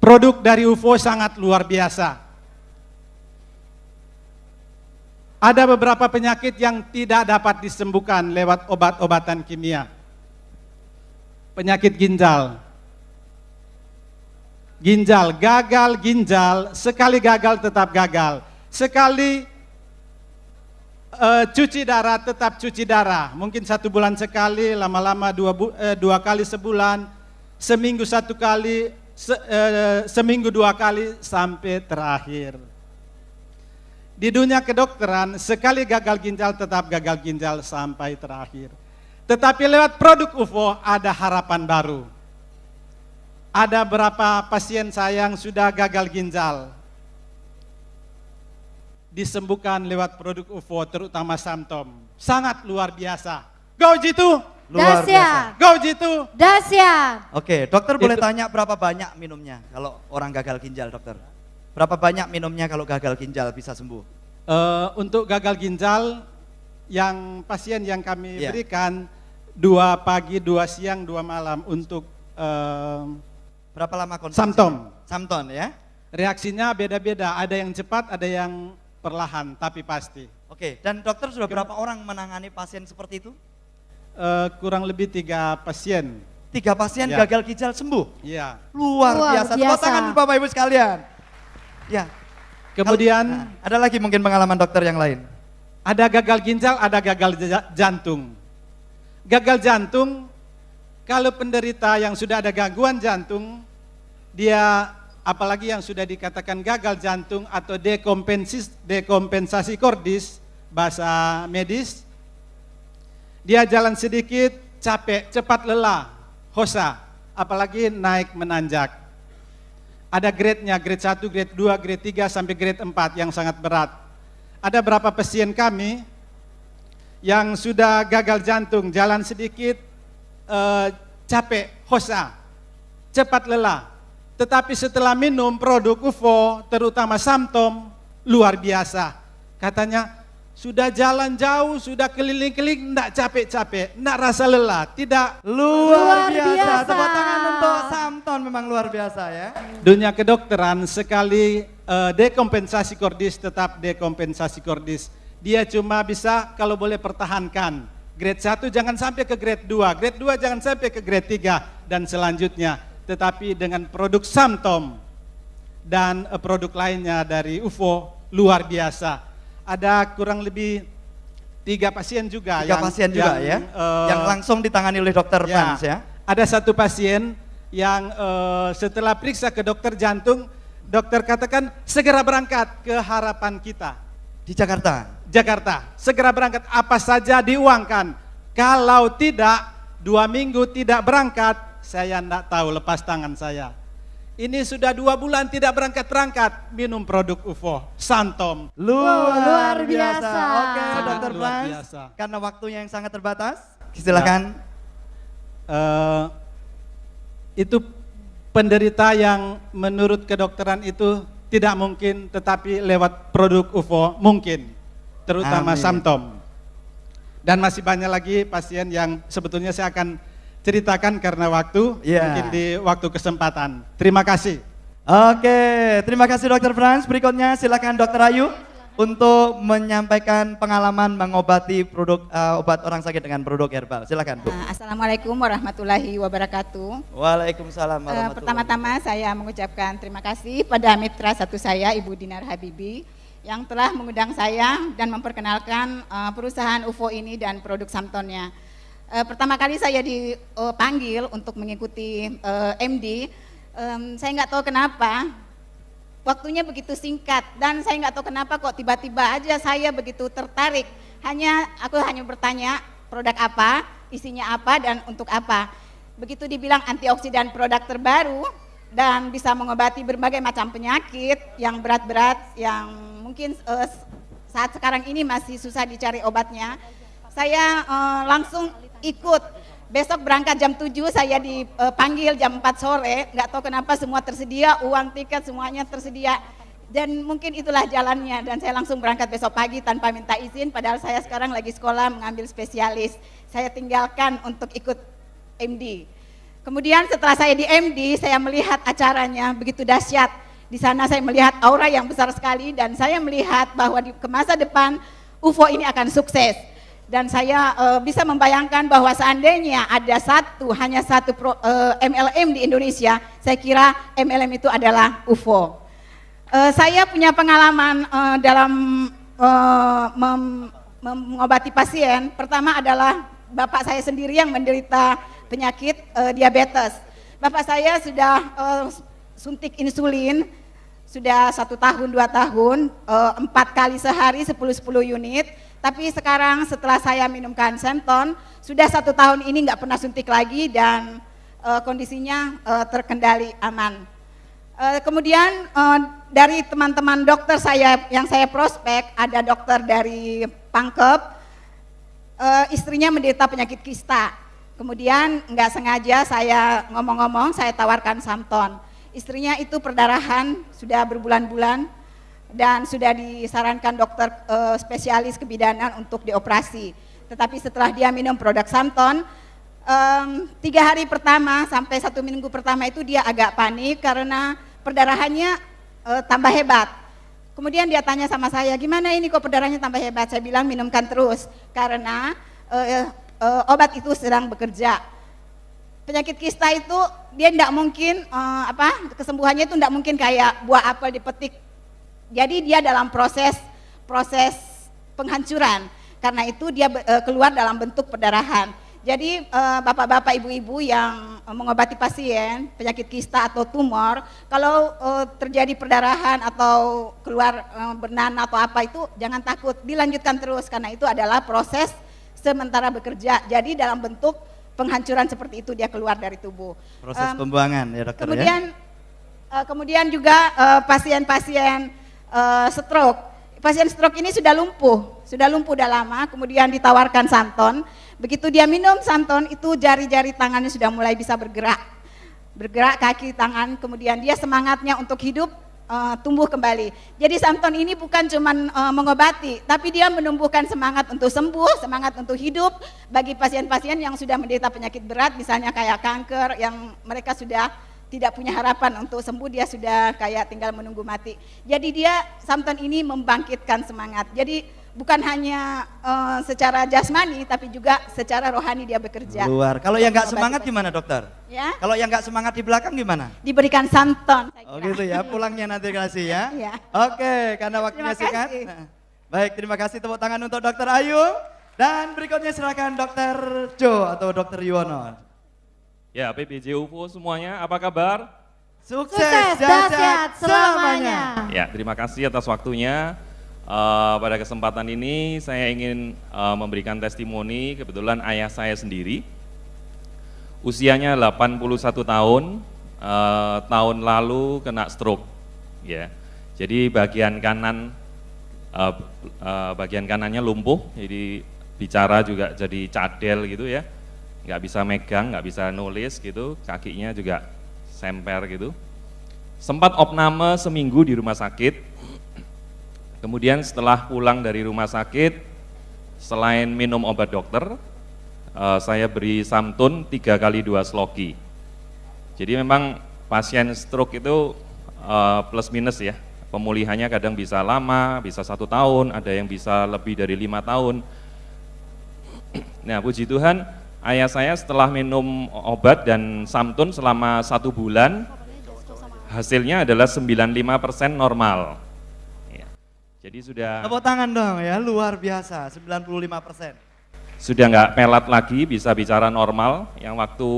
Produk dari UFO sangat luar biasa. Ada beberapa penyakit yang tidak dapat disembuhkan lewat obat-obatan kimia. Penyakit ginjal. Gagal ginjal, sekali gagal tetap gagal. Sekali cuci darah tetap cuci darah. Mungkin 1 bulan sekali, lama-lama 2 kali sebulan, seminggu 1 kali, seminggu 2 kali sampai terakhir. Di dunia kedokteran, sekali gagal ginjal tetap gagal ginjal sampai terakhir. Tetapi lewat produk UFO ada harapan baru. Ada berapa pasien saya yang sudah gagal ginjal, disembuhkan lewat produk UFO, terutama Samtom. Sangat luar biasa. Go Jitu! Luar biasa. Go Jitu! Dahsyat. Oke, dokter boleh tanya berapa banyak minumnya kalau orang gagal ginjal, dokter? Berapa banyak minumnya kalau gagal ginjal bisa sembuh? Untuk gagal ginjal, yang pasien yang kami berikan 2 pagi, 2 siang, 2 malam untuk berapa lama konsumsi? Samton ya? Reaksinya beda-beda, ada yang cepat, ada yang perlahan, tapi pasti. Oke, dan dokter sudah berapa orang menangani pasien seperti itu? Kurang lebih 3 pasien. 3 pasien Ya. gagal ginjal sembuh? Iya. Luar biasa. Tepuk tangan Bapak Ibu sekalian. Ya. Kemudian ada lagi mungkin pengalaman dokter yang lain? ada gagal ginjal, ada gagal jantung. Gagal jantung, kalau penderita yang sudah ada gangguan jantung, dia apalagi yang sudah dikatakan gagal jantung atau dekompensasi kordis, bahasa medis, dia jalan sedikit, capek, cepat lelah, hosa, apalagi naik menanjak. Ada grade-nya, grade 1, grade 2, grade 3, sampai grade 4 yang sangat berat. Ada berapa pasien kami yang sudah gagal jantung, jalan sedikit, capek, hosa, cepat lelah. Tetapi setelah minum produk UFO, terutama Samtom, luar biasa. Katanya, sudah jalan jauh, sudah keliling-keliling, enggak capek-capek, enggak rasa lelah, tidak. Luar biasa. Tepuk tangan untuk Samton, memang luar biasa ya. Dunia kedokteran sekali dekompensasi kordis tetap dekompensasi kordis. Dia cuma bisa kalau boleh pertahankan. Grade 1 jangan sampai ke grade 2, grade 2 jangan sampai ke grade 3 dan selanjutnya. Tetapi dengan produk Samtom dan produk lainnya dari UFO luar biasa. Ada kurang lebih 3 pasien juga. 3 pasien juga ya, yang langsung ditangani oleh dokter Frans ya. Ada 1 pasien yang setelah periksa ke dokter jantung, dokter katakan segera berangkat ke Harapan Kita. Di Jakarta? Jakarta, segera berangkat, apa saja diuangkan. Kalau tidak, 2 minggu tidak berangkat, saya tidak tahu, lepas tangan saya. Ini sudah 2 bulan tidak berangkat-berangkat, minum produk UFO, Samtom. Luar biasa. Oke, Sangat dokter luar Frans, biasa. karena waktunya yang sangat terbatas, silakan. Itu penderita yang menurut kedokteran itu tidak mungkin, tetapi lewat produk UFO mungkin, terutama Amin. Samtom. Dan masih banyak lagi pasien yang sebetulnya saya akan ceritakan karena waktu, mungkin di waktu kesempatan. Terima kasih. Oke, terima kasih dokter Frans. Berikutnya silakan dokter Ayu untuk menyampaikan pengalaman mengobati produk obat orang sakit dengan produk herbal. Silakan Bu. Assalamualaikum warahmatullahi wabarakatuh. Waalaikumsalam warahmatullahi Pertama-tama saya mengucapkan terima kasih pada mitra satu saya, Ibu Dinar Habibi, yang telah mengundang saya dan memperkenalkan perusahaan UFO ini dan produk Samtonnya. Pertama kali saya dipanggil untuk mengikuti MD, saya nggak tahu kenapa, waktunya begitu singkat dan saya nggak tahu kenapa kok tiba-tiba aja saya begitu tertarik. Aku hanya bertanya produk apa, isinya apa dan untuk apa. Begitu dibilang antioksidan produk terbaru dan bisa mengobati berbagai macam penyakit yang berat-berat yang mungkin saat sekarang ini masih susah dicari obatnya. Saya langsung ikut. Besok berangkat jam 7, saya dipanggil jam 4 sore, nggak tahu kenapa semua tersedia, uang tiket semuanya tersedia. Dan mungkin itulah jalannya, dan saya langsung berangkat besok pagi tanpa minta izin, padahal saya sekarang lagi sekolah mengambil spesialis. Saya tinggalkan untuk ikut MD. Kemudian setelah saya di MD, saya melihat acaranya begitu dahsyat. Di sana saya melihat aura yang besar sekali dan saya melihat bahwa ke masa depan UFO ini akan sukses. Dan saya bisa membayangkan bahwa seandainya ada hanya satu MLM di Indonesia, saya kira MLM itu adalah UFO. Saya punya pengalaman dalam mengobati pasien. Pertama adalah bapak saya sendiri yang menderita penyakit diabetes. Bapak saya sudah suntik insulin sudah 1 tahun 2 tahun 4 kali sehari 10 unit. Tapi sekarang setelah saya minumkan Samton sudah 1 tahun ini nggak pernah suntik lagi dan kondisinya terkendali aman. Kemudian dari teman-teman dokter saya yang saya prospek, ada dokter dari Pangkep, istrinya menderita penyakit kista. Kemudian nggak sengaja saya ngomong-ngomong, saya tawarkan Samton. Istrinya itu perdarahan sudah berbulan-bulan dan sudah disarankan dokter spesialis kebidanan untuk dioperasi. Tetapi setelah dia minum produk Samton, 3 hari pertama sampai 1 minggu pertama itu dia agak panik karena perdarahannya tambah hebat. Kemudian dia tanya sama saya, gimana ini kok perdarahannya tambah hebat? Saya bilang minumkan terus karena obat itu sedang bekerja. Penyakit kista itu dia tidak mungkin kesembuhannya itu tidak mungkin kayak buah apel dipetik. Jadi dia dalam proses penghancuran. Karena itu dia keluar dalam bentuk perdarahan. Jadi bapak-bapak, ibu-ibu yang mengobati pasien penyakit kista atau tumor, kalau terjadi perdarahan atau keluar bernanah atau apa itu jangan takut, dilanjutkan terus karena itu adalah proses sementara bekerja. Jadi dalam bentuk penghancuran seperti itu dia keluar dari tubuh. Proses pembuangan ya dokter kemudian, ya. Kemudian juga pasien-pasien stroke. Pasien stroke ini sudah lumpuh udah lama, kemudian ditawarkan Samton. Begitu dia minum Samton itu jari-jari tangannya sudah mulai bisa bergerak kaki, tangan, kemudian dia semangatnya untuk hidup tumbuh kembali. Jadi Samton ini bukan cuma mengobati, tapi dia menumbuhkan semangat untuk sembuh, semangat untuk hidup bagi pasien-pasien yang sudah menderita penyakit berat, misalnya kayak kanker, yang mereka sudah tidak punya harapan untuk sembuh, dia sudah kayak tinggal menunggu mati. Jadi dia Samton ini membangkitkan semangat. Jadi bukan hanya secara jasmani, tapi juga secara rohani dia bekerja. Luar. Kalau yang nggak semangat gimana dokter? Ya. Kalau yang nggak semangat di belakang gimana? Diberikan Samton. Oh gitu ya, pulangnya nanti kasih ya. Ya. Oke, karena waktunya singkat. Nah, baik, terima kasih, tepuk tangan untuk dokter Ayu. Dan berikutnya silakan dokter Jo atau dokter Yuwono. Ya, PPJ UFO semuanya, apa kabar? Sukses dahsyat selamanya. Ya, terima kasih atas waktunya. Pada kesempatan ini saya ingin memberikan testimoni. Kebetulan ayah saya sendiri usianya 81 tahun, tahun lalu kena stroke ya. Jadi bagian kanannya lumpuh, jadi bicara juga jadi cadel gitu ya, nggak bisa megang, nggak bisa nulis gitu, kakinya juga semper gitu. Sempat opname seminggu di rumah sakit. Kemudian setelah pulang dari rumah sakit, selain minum obat dokter, saya beri Samtun 3 kali 2 sloki. Jadi memang pasien stroke itu plus minus ya, pemulihannya kadang bisa lama, bisa 1 tahun, ada yang bisa lebih dari 5 tahun. Nah puji Tuhan, ayah saya setelah minum obat dan Samtun selama 1 bulan, hasilnya adalah 95% normal. Jadi sudah tepuk tangan dong ya, luar biasa, 95%. Sudah nggak pelat lagi, bisa bicara normal. Yang waktu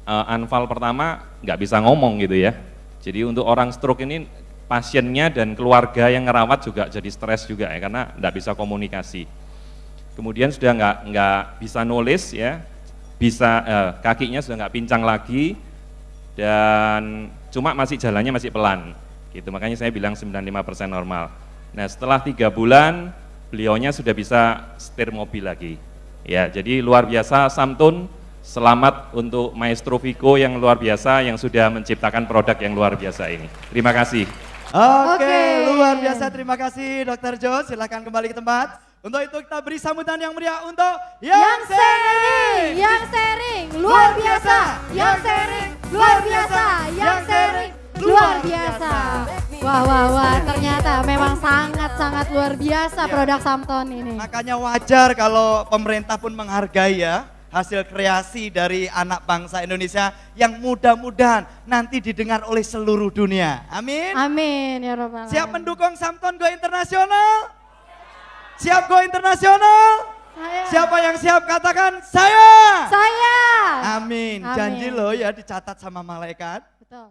anfal pertama nggak bisa ngomong gitu ya. Jadi untuk orang stroke ini pasiennya dan keluarga yang ngerawat juga jadi stres juga ya, karena nggak bisa komunikasi. Kemudian sudah nggak bisa nulis ya, kakinya sudah nggak pincang lagi dan cuma jalannya masih pelan. Gitu, makanya saya bilang 95% normal. Nah setelah 3 bulan beliaunya sudah bisa setir mobil lagi. Ya jadi luar biasa Samtun, selamat untuk Maestro Vico yang luar biasa yang sudah menciptakan produk yang luar biasa ini. Terima kasih. Oke, luar biasa, terima kasih Dokter Jo, silakan kembali ke tempat. Untuk itu kita beri sambutan yang meriah untuk Yang sharing, yang sharing, luar biasa. Yang sharing, luar biasa. Yang sharing, luar biasa. Wah, wah, wah, ternyata memang sangat-sangat luar biasa produk Samton ini. Makanya wajar kalau pemerintah pun menghargai ya hasil kreasi dari anak bangsa Indonesia yang mudah-mudahan nanti didengar oleh seluruh dunia. Amin. Amin ya Rabbal alamin. Siap mendukung Samton Go Internasional? Siap Go Internasional? Saya. Siapa yang siap katakan saya? Saya. Amin. Amin. Janji loh ya dicatat sama malaikat. Betul.